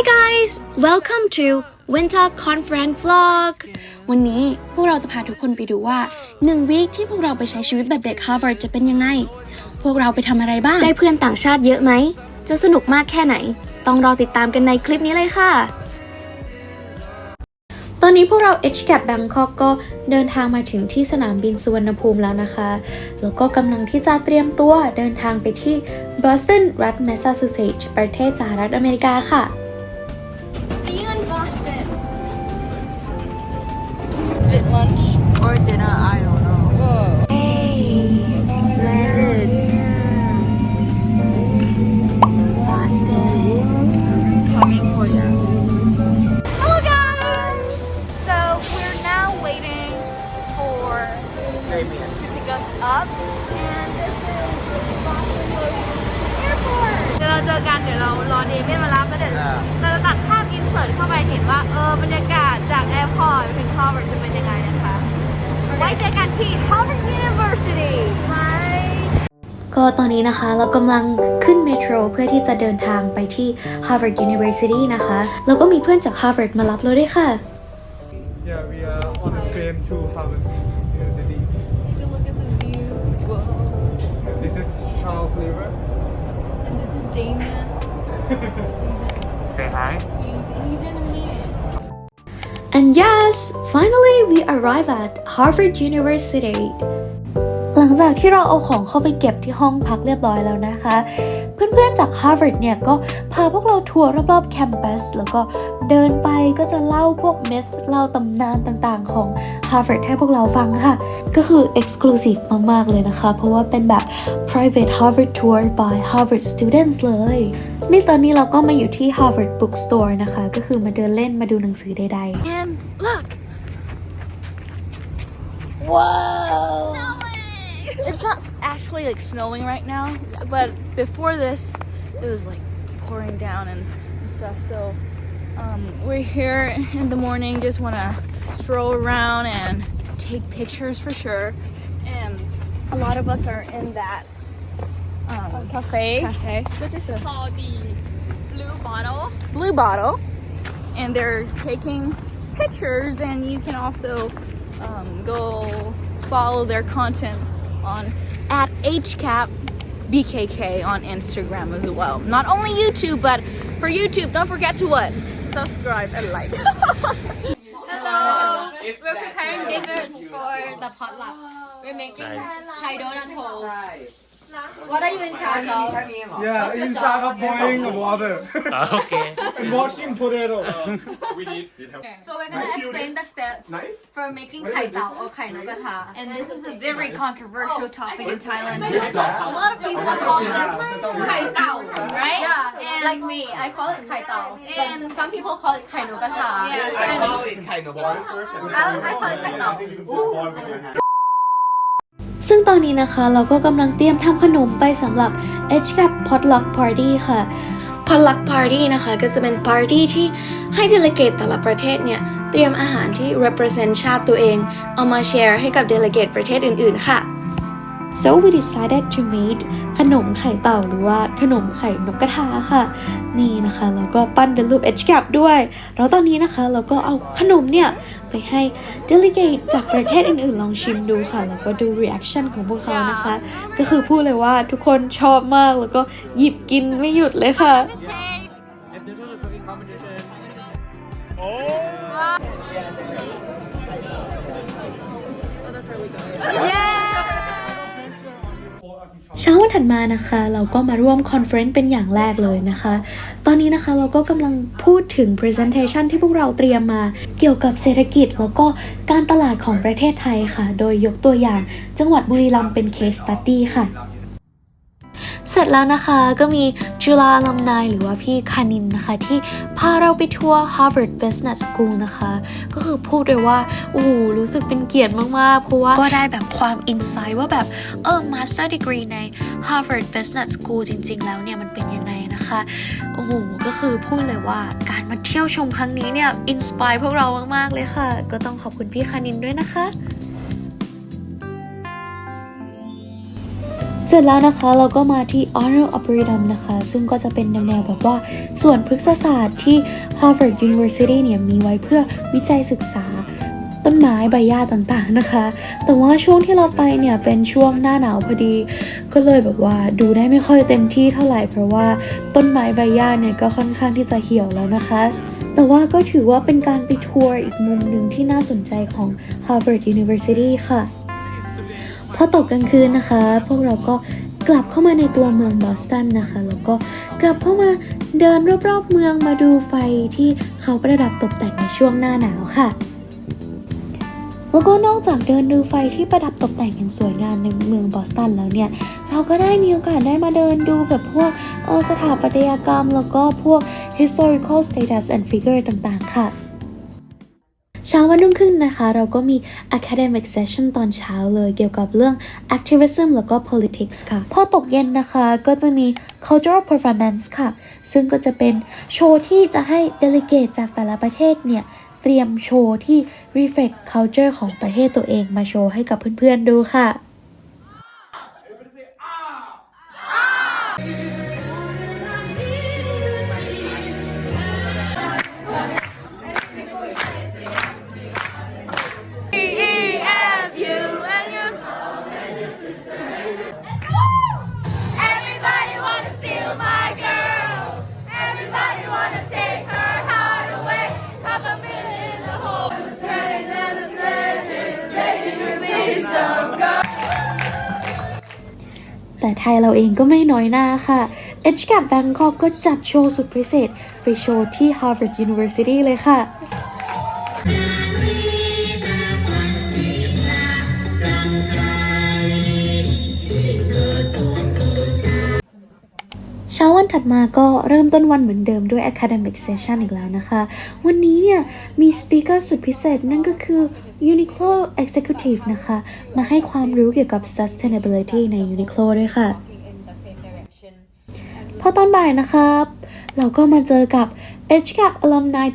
Hi guys! Welcome to Winter Conference Vlog วันนี้พวกเราจะพาทุกคนไปดูว่า1 วีคที่พวกเราไปใช้ชีวิตแบบเด็ก Harvard จะเป็นยังไงพวกเราไปทำอะไรบ้างได้เพื่อนต่างชาติเยอะไหมจะสนุกมากแค่ไหนต้องรอติดตามกันในคลิปนี้เลยค่ะตอนนี้พวกเรา HCAP Bangkok ก็เดินทางมาถึงที่สนามบินสุวรรณภูมิแล้วนะคะแล้วก็กำลังที่จะเตรียมตัวเดินทางไปที่ Boston รัฐ Massachusetts ประเทศสหรัฐอเมริกาค่ะ See you in Boston. Is it lunch or dinner? I don't know. Boston. Coming for you. Hello guys! So we're now waiting for Damien to pick us up. And this is Boston Airport. เดี๋ยวเราเจอกันเดี๋ยวเรารอเดเมียนมารับแล้วเดี๋ยวเราจะตัดภาพอินเสิร์ตเข้าไปเห็นว่าบรรยากาศจากแอร์พอร์ตถึง Harvard จะเป็นยังไงนะคะไว้เจอกันที่ Harvard University ก็ตอนนี้นะคะเรากำลังขึ้นเมโทรเพื่อที่จะเดินทางไปที่ Harvard University นะคะแล้วก็มีเพื่อนจาก Harvard มารับเราด้วยค่ะ Yeah, we are on the train to Harvard University. Look at the view. Whoa. This is Charles Lever. And this is Damien. Say hi. He's in a meeting. And yes, finally we arrive at Harvard University หลังจากที่เราเอาของเข้าไปเก็บที่ห้องพักเรียบร้อยแล้วนะคะเพื่อนๆจาก Harvard เนี่ยก็พาพวกเราทัวร์รอบๆแคมปัสแล้วก็เดินไปก็จะเล่าพวก myth เล่าตำนานต่างๆของ Harvard ให้พวกเราฟังค่ะก็คือ exclusive มากๆเลยนะคะเพราะว่าเป็นแบบ private Harvard tour by Harvard students เลยนี่ตอนนี้เราก็มาอยู่ที่ Harvard Bookstore นะคะก็คือมาเดินเล่นมาดูหนังสือใดๆ And look. Whoa. It's not actually like snowing right now, but before this, it was like pouring down and stuff. So we're here in the morning, just want to stroll around and take pictures for sure. And a lot of us are in that cafe, which is called the Blue Bottle. And they're taking pictures, and you can also go follow their content on @HCAP BKK on Instagram as well. Not only YouTube, but for YouTube, don't forget to what? Subscribe and like. Hello, we're preparing dinner for the potluck. We're making Thai donut holes. What are you in charge of? Yeah, What's your in charge job? of boiling water Okay. and washing potato. So we're gonna explain the steps for making Thai Tao or Khai Nok Kata. And this is a very controversial topic in Thailand. A lot of people call this Khai Tao, right? Yeah, and like me, I call it Khai Tao. And some people call it Khai Nok Kata. Yes, I and call it kind of water first. I call it Khai Tao. ซึ่งตอนนี้นะคะเราก็กำลังเตรียมทำขนมไปสำหรับ HCAP Potluck Party ค่ะ Potluck Party นะคะก็จะเป็น party ที่ให้ delegate แต่ละประเทศเนี่ยเตรียมอาหารที่ represent ชาติตัวเองเอามา share ให้กับ delegate ประเทศอื่นๆค่ะ So we decided to make ขนมไข่เต่าหรือว่าขนมไข่นกกระทาค่ะนี่นะคะเราก็ปั้นเป็นรูป HCAP ด้วยแล้วตอนนี้นะคะเราก็เอาขนมเนี่ยไปให้ delegate จากประเทศอื่นๆลองชิมดูค่ะแล้วก็ดู reaction ของพวกเขานะคะก็คือพูดเลยว่าทุกคนชอบมากแล้วก็หยิบกินไม่หยุดเลยค่ะ If this was a cooking competition. Yeah. เช้าวันถัดมานะคะเราก็มาร่วมคอนเฟอเรนซ์เป็นอย่างแรกเลยนะคะตอนนี้นะคะเราก็กำลังพูดถึง presentation ที่พวกเราเตรียมมาเกี่ยวกับเศรษฐกิจแล้วก็การตลาดของประเทศไทยค่ะโดยยกตัวอย่างจังหวัดบุรีรัมย์เป็น case study ค่ะเสร็จแล้วนะคะก็มีจุฬาอลัมไนหรือว่าพี่คานินนะคะที่พาเราไปทัวร์ Harvard Business School นะคะก็คือพูดเลยว่ารู้สึกเป็นเกียรติมากๆเพราะว่าก็ได้แบบความ insight ว่าแบบMaster Degree ใน Harvard Business School จริงๆแล้วเนี่ยมันเป็นยังไงนะคะก็คือพูดเลยว่าการมาเที่ยวชมครั้งนี้เนี่ย inspire พวกเรามากๆเลยค่ะก็ต้องขอบคุณพี่คานินด้วยนะคะ เสร็จแล้วนะคะเราก็มาที่ Honor Arboretum นะคะซึ่งก็จะเป็นแนวแบบว่าส่วนพฤกษศาสตร์ที่ Harvard University เนี่ยมีไว้เพื่อวิจัยศึกษาต้นไม้ใบหญ้าต่างๆนะคะแต่ว่าช่วงที่เราไปเนี่ยเป็นช่วงหน้าหนาวพอดีก็เลยแบบว่าดูได้ไม่ค่อยเต็มที่เท่าไหร่เพราะว่าต้นไม้ใบหญ้าเนี่ยก็ค่อนข้างที่จะเหี่ยวแล้วนะคะแต่ว่าก็ถือว่าเป็นการไปทัวร์อีกมุมหนึ่งที่น่าสนใจของ Harvard University ค่ะพอตกกลางคืนนะคะพวกเราก็กลับเข้ามาในตัวเมืองบอสตันนะคะแล้วก็กลับเข้ามาเดินรอบๆเมืองมาดูไฟที่เขาประดับตกแต่งในช่วงหน้าหนาวค่ะแล้วก็นอกจากเดินดูไฟที่ประดับตกแต่งอย่างสวยงามในเมืองบอสตันแล้วเนี่ยเราก็ได้มีโอกาสได้มาเดินดูแบบพวกสถาปัตยกรรมแล้วก็พวก historical status and figure ต่างๆค่ะเช้าวันรุ่งขึ้นนะคะเราก็มี academic session ตอนเช้าเลยเกี่ยวกับเรื่อง activism แล้วก็ politics ค่ะพอตกเย็นนะคะก็จะมี cultural performance ค่ะซึ่งก็จะเป็นโชว์ที่จะให้ delegate จากแต่ละประเทศเนี่ยเตรียมโชว์ที่ reflect culture ของประเทศตัวเองมาโชว์ให้กับเพื่อนๆดูค่ะแต่ไทยเราเองก็ไม่น้อยหน้าค่ะ HCAP Bangkok ก็จัดโชว์สุดพิเศษไปโชว์ที่ Harvard University เลยค่ะ เช้าวันถัดมาก็เริ่มต้นวันเหมือนเดิมด้วย Academic Session อีกแล้วนะคะ วันนี้เนี่ยมีสปีกเกอร์สุดพิเศษนั่นก็คือ Uniqlo Executive นะคะมาให้ความรู้เกี่ยวกับ Sustainability ใน Uniqlo ด้วยค่ะพอตอนบ่ายนะครับเราก็มาเจอกับ HCAP Alumni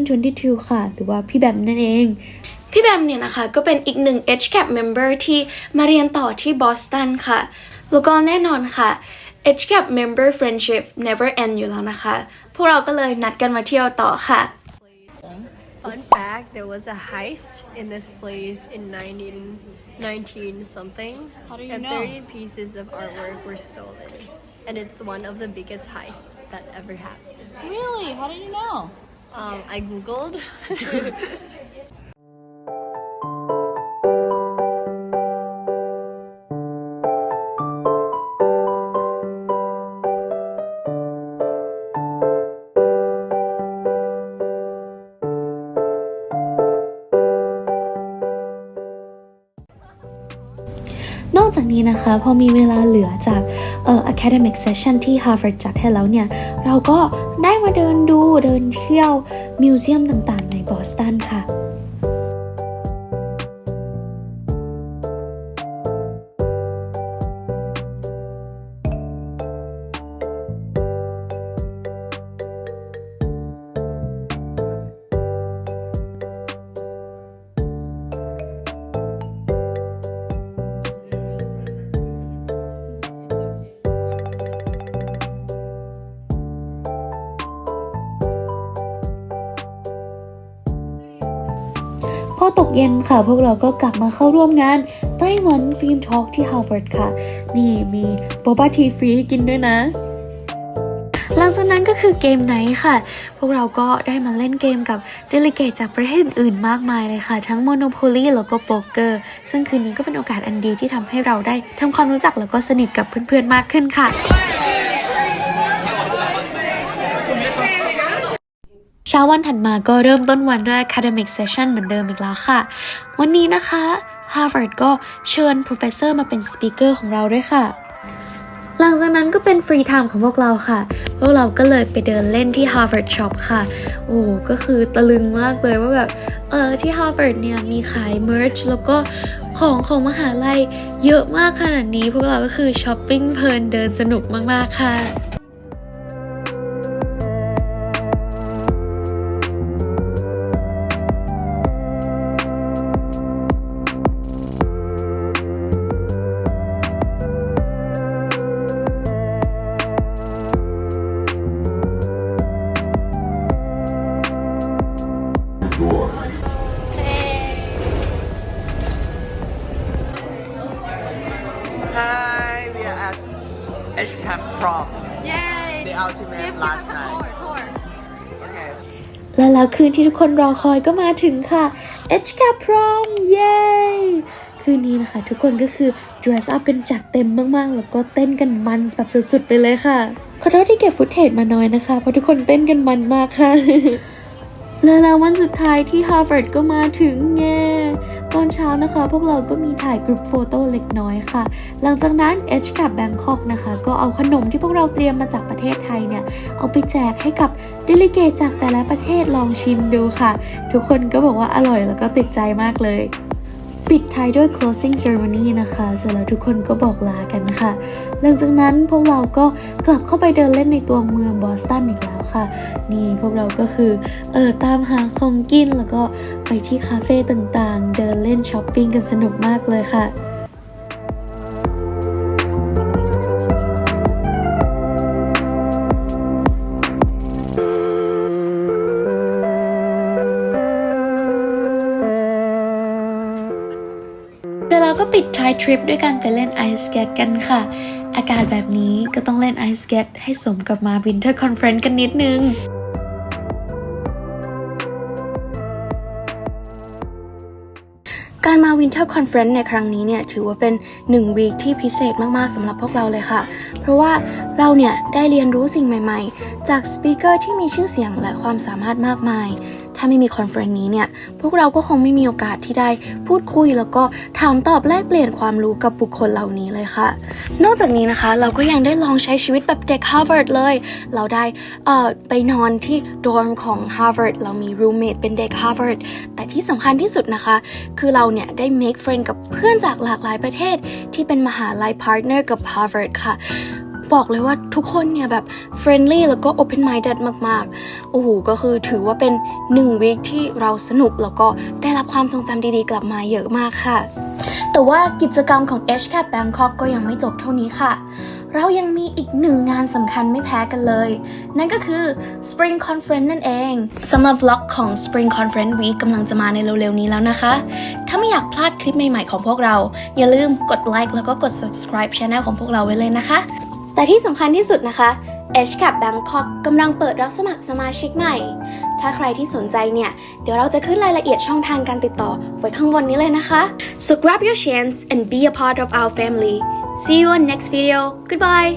2022 ค่ะหรือว่าพี่แบมนั่นเองพี่แบมเนี่ยนะคะก็เป็นอีกหนึ่ง HCAP Member ที่มาเรียนต่อที่บอสตันค่ะแล้วก็แน่นอนค่ะHCAP member friendship never end อยู่แล้วนะคะพวกเราก็เลยนัดกันมาเที่ยวต่อค่ะ Fun fact, there was a heist in this place in 1919 something. How do you and know? 30 pieces of artwork were stolen. And it's one of the biggest heists that ever happened. Really? How did you know? I googled. นอกจากนี้นะคะพอมีเวลาเหลือจากacademic session ที่ Harvard จัดให้แล้วเนี่ยเราก็ได้มาเดินเที่ยวมิวเซียมต่างๆในบอสตันค่ะ พอตกเย็นค่ะพวกเราก็กลับมาเข้าร่วมงานไต้หวันฟิล์มทอล์กที่ Harvard ค่ะนี่มีโบบ้าทีฟรีให้กินด้วยนะหลังจากนั้นก็คือเกมไนท์ค่ะพวกเราก็ได้มาเล่นเกมกับเดลิเกตจากประเทศอื่นๆมากมายเลยค่ะทั้ง Monopoly แล้วก็โป๊กเกอร์ซึ่งคืนนี้ก็เป็นโอกาสอันดีที่ทำให้เราได้ทำความรู้จักแล้วก็สนิทกับเพื่อนๆมากขึ้นค่ะเช้าวันถัดมาก็เริ่มต้นวันด้วย academic session เหมือนเดิมอีกแล้วค่ะวันนี้นะคะ Harvard ก็เชิญ professor มาเป็น speaker ของเราด้วยค่ะหลังจากนั้นก็เป็น free time ของพวกเราค่ะพวกเราก็เลยไปเดินเล่นที่ Harvard Shop ค่ะโอ้ก็คือตะลึงมากเลยว่าแบบที่ Harvard เนี่ยมีขาย merch แล้วก็ของมหาลัยเยอะมากขนาดนี้พวกเราก็คือช้อปปิ้งเพลินเดินสนุกมากๆค่ะ the ultimate last night. Okay. และแล้วคืนที่ทุกคนรอคอยก็มาถึงค่ะ HCAP Prom เย้ คืนนี้นะคะทุกคนก็คือ dress up กันจัดเต็มมากๆ แล้วก็เต้นกันมันแบบสุดๆไปเลยค่ะ ขอโทษที่เก็บฟุตเทจมาน้อยนะคะ เพราะทุกคนเต้นกันมันมากค่ะ แล้ววันสุดท้ายที่ Harvard ก็มาถึงแง่ตอนเช้านะคะพวกเราก็มีถ่ายกรุ๊ปโฟโต้เล็กน้อยค่ะ หลังจากนั้น HCAP Bangkok นะคะก็เอาขนมที่พวกเราเตรียมมาจากประเทศไทยเนี่ยเอาไปแจกให้กับ delegate จากแต่ละประเทศลองชิมดูค่ะ ทุกคนก็บอกว่าอร่อยแล้วก็ติดใจมากเลยปิดท้ายด้วย closing ceremony นะคะเสร็จแล้วทุกคนก็บอกลากันค่ะหลังจากนั้นพวกเราก็กลับเข้าไปเดินเล่นในตัวเมืองบอสตันอีกแล้วค่ะนี่พวกเราก็คือตามหาของกินแล้วก็ไปที่คาเฟ่ต่างๆเดินเล่นช้อปปิ้งกันสนุกมากเลยค่ะแต่เราก็ปิดท้ายทริปด้วยการไปเล่นไอซ์สเก็ตกันค่ะอากาศแบบนี้ก็ต้องเล่นไอซ์สเก็ตให้สมกับมาวินเทอร์คอนเฟรนซ์กันนิดนึงการมา Winter Conference ในครั้งนี้เนี่ยถือว่าเป็น1 วีคที่พิเศษมากๆสำหรับพวกเราเลยค่ะเพราะว่าเราเนี่ยได้เรียนรู้สิ่งใหม่ๆจากสปีกเกอร์ที่มีชื่อเสียงและความสามารถมากมายถ้าไม่มีคอนเฟอเรนซ์นี้เนี่ยพวกเราก็คงไม่มีโอกาสที่ได้พูดคุยแล้วก็ถามตอบแลกเปลี่ยนความรู้กับบุคคลเหล่านี้เลยค่ะนอกจากนี้นะคะเราก็ยังได้ลองใช้ชีวิตแบบเด็ก Harvard เลยเราได้ไปนอนที่ดอร์มของ Harvard เรามี roommate เป็นเด็ก Harvard แต่ที่สำคัญที่สุดนะคะคือเราเนี่ยได้ make friend กับเพื่อนจากหลากหลายประเทศที่เป็นมหาลัย partner กับ Harvard ค่ะบอกเลยว่าทุกคนเนี่ยแบบ friendly แล้วก็ open minded มากๆโอ้โหก็คือถือว่าเป็น1 วีคที่เราสนุกแล้วก็ได้รับความทรงจำดีๆกลับมาเยอะมากค่ะแต่ว่ากิจกรรมของ HCAP Bangkok ก็ยังไม่จบเท่านี้ค่ะเรายังมีอีก1 งานสำคัญไม่แพ้กันเลยนั่นก็คือ Spring Conference นั่นเองสำหรับ vlog ของ Spring Conference Week กำลังจะมาในเร็วๆนี้แล้วนะคะถ้าไม่อยากพลาดคลิปใหม่ๆของพวกเราอย่าลืมกดไลค์แล้วก็กด subscribe channel ของพวกเราไว้เลยนะคะแต่ที่สำคัญที่สุดนะคะ HCAP Bangkok กำลังเปิดรับสมัครสมาชิกใหม่ถ้าใครที่สนใจเนี่ยเดี๋ยวเราจะขึ้นรายละเอียดช่องทางการติดต่อไว้ข้างบนนี้เลยนะคะ so grab your chance and be a part of our family see you on next video goodbye